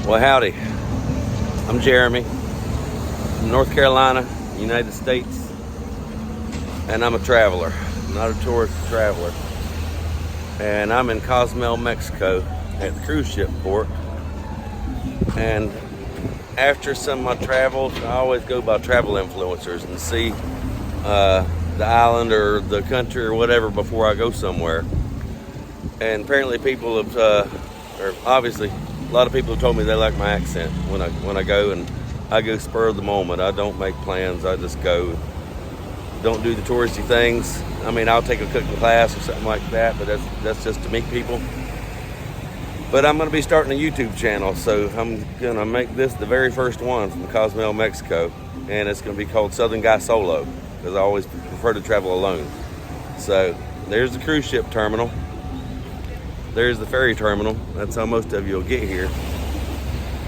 Well, howdy. I'm Jeremy from North Carolina, United States, and I'm a traveler, not a tourist, a traveler. And I'm in Cozumel, Mexico at the cruise ship port. And after some of my travels, I always go by travel influencers and see the island or the country or whatever before I go somewhere. And apparently people have, or obviously, a lot of people have told me they like my accent when I go, and I go spur of the moment. I don't make plans. I just go. Don't do the touristy things. I mean, I'll take a cooking class or something like that, but that's just to meet people. But I'm going to be starting a YouTube channel, so I'm going to make this the very first one from Cozumel, Mexico, and it's going to be called Southern Guy Solo, because I always prefer to travel alone. So there's the cruise ship terminal. There's the ferry terminal. That's how most of you will get here.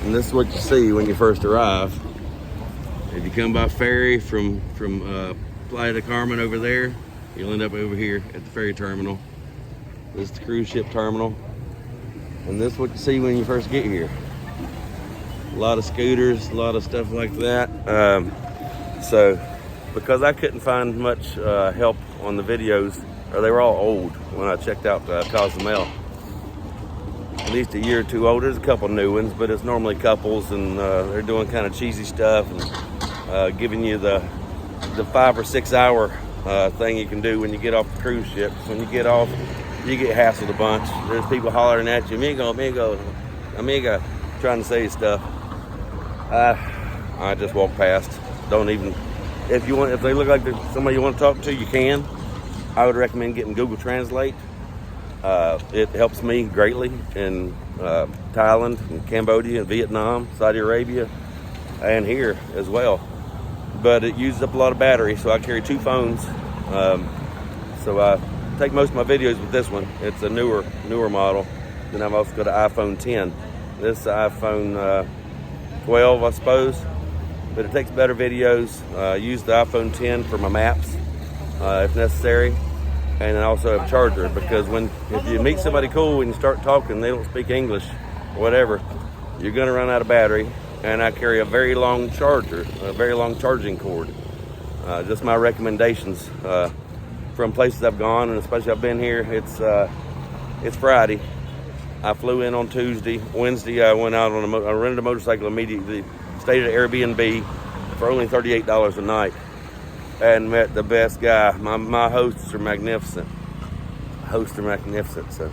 And this is what you see when you first arrive. If you come by ferry from Playa del Carmen over there, you'll end up over here at the ferry terminal. This is the cruise ship terminal. And this is what you see when you first get here. A lot of scooters, a lot of stuff like that. So, because I couldn't find much help on the videos, or they were all old when I checked out Cozumel. At least a year or two old. There's a couple new ones, but it's normally couples, and they're doing kind of cheesy stuff and giving you the 5 or 6 hour thing you can do when you get off the cruise ship. When you get off, you get hassled a bunch. There's people hollering at you, amigo, trying to say stuff. I just walk past. Don't even. If they look like somebody you want to talk to, you can. I would recommend getting Google Translate. It helps me greatly in Thailand, and Cambodia, and Vietnam, Saudi Arabia, and here as well. But it uses up a lot of battery, so I carry 2 phones. So I take most of my videos with this one. It's a newer model. Then I've also got an iPhone 10. This is the iPhone 12, I suppose. But it takes better videos. Use the iPhone 10 for my maps, if necessary. And I also have a charger, because if you meet somebody cool and you start talking, they don't speak English or whatever, you're going to run out of battery. And I carry a very long charger, a very long charging cord. Just my recommendations from places I've gone, and especially I've been here. It's Friday. I flew in on Tuesday. Wednesday I went out on I rented a motorcycle immediately, stayed at Airbnb for only $38 a night, and met the best guy. My hosts are magnificent. So,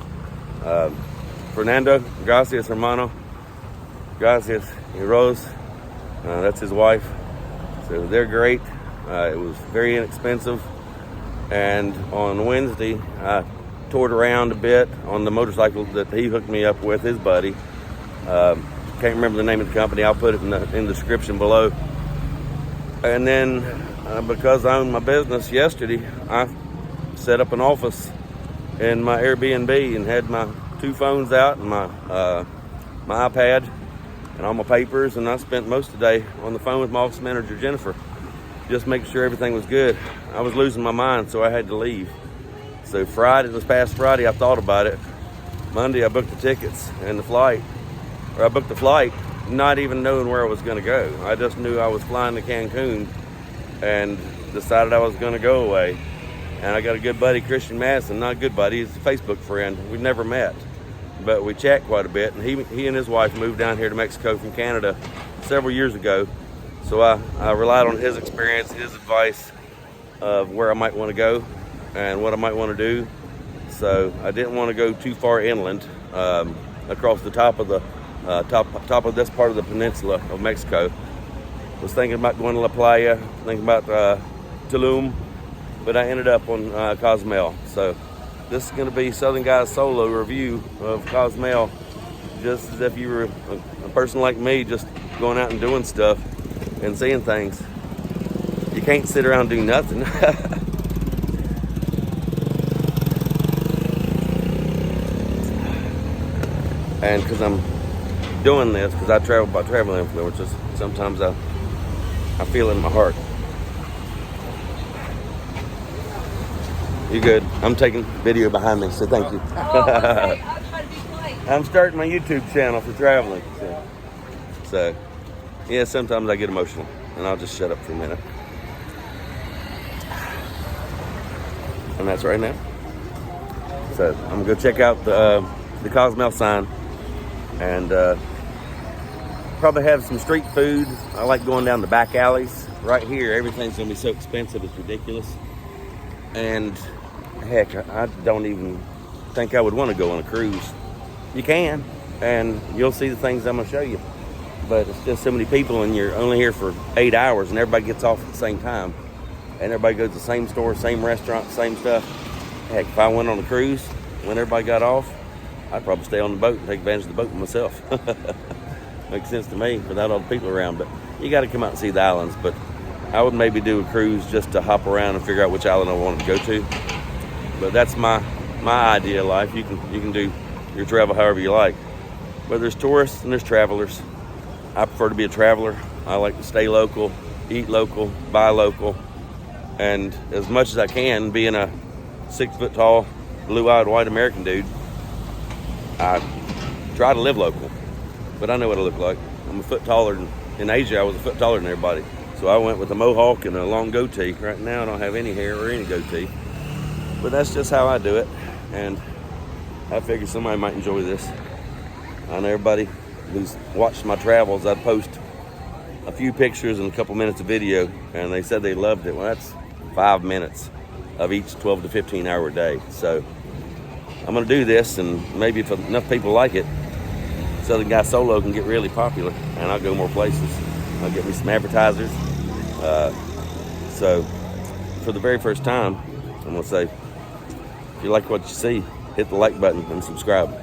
Fernando, gracias, hermano. Gracias, Rose. That's his wife. So they're great. It was very inexpensive. And on Wednesday, I toured around a bit on the motorcycle that he hooked me up with, his buddy. Can't remember the name of the company. I'll put it in the description below. And then, because I owned my business yesterday, I set up an office in my Airbnb and had my 2 phones out and my iPad and all my papers, and I spent most of the day on the phone with my office manager, Jennifer, just making sure everything was good. I was losing my mind, so I had to leave. So this past Friday, I thought about it. Monday, I booked the tickets and the flight. Or I booked the flight, not even knowing where I was gonna go. I just knew I was flying to Cancun and decided I was gonna go away. And I got a good buddy, Christian Madison, not a good buddy, he's a Facebook friend. We've never met, but we chat quite a bit. And he and his wife moved down here to Mexico from Canada several years ago. So I relied on his experience, his advice of where I might want to go and what I might want to do. So I didn't want to go too far inland, across the top of the top of this part of the peninsula of Mexico. Was thinking about going to La Playa, thinking about Tulum, but I ended up on Cozumel. So this is going to be Southern Guy's solo review of Cozumel, just as if you were a person like me, just going out and doing stuff and seeing things. You can't sit around and do nothing. And because I'm doing this, because I travel by travel influencers, sometimes I feel it in my heart. You good? I'm taking video behind me, so thank you. Oh, okay. I'll try to be polite. I'm starting my YouTube channel for traveling. So. So, yeah, sometimes I get emotional, and I'll just shut up for a minute. And that's right now. So I'm gonna go check out the Cozumel sign, and probably have some street food. I like going down the back alleys. Right here, everything's gonna be so expensive, it's ridiculous. And heck, I don't even think I would want to go on a cruise. You can, and you'll see the things I'm gonna show you. But it's just so many people, and you're only here for 8 hours, and everybody gets off at the same time. And everybody goes to the same store, same restaurant, same stuff. Heck, if I went on a cruise when everybody got off, I'd probably stay on the boat and take advantage of the boat myself. Makes sense to me without all the people around. But you got to come out and see the islands. But I would maybe do a cruise just to hop around and figure out which island I wanted to go to. But that's my idea of life. You can do your travel however you like. But there's tourists and there's travelers. I prefer to be a traveler. I like to stay local, eat local, buy local. And as much as I can, being a 6 foot tall, blue-eyed white American dude, I try to live local. But I know what I look like. I'm a foot taller than, in Asia, I was a foot taller than everybody. So I went with a mohawk and a long goatee. Right now I don't have any hair or any goatee. But that's just how I do it. And I figured somebody might enjoy this. I know everybody who's watched my travels, I post a few pictures and a couple minutes of video, and they said they loved it. Well, that's 5 minutes of each 12 to 15 hour day. So I'm gonna do this, and maybe if enough people like it, Southern Guy Solo can get really popular, and I'll go more places. I'll get me some advertisers. So for the very first time, I'm gonna say, if you like what you see, hit the like button and subscribe.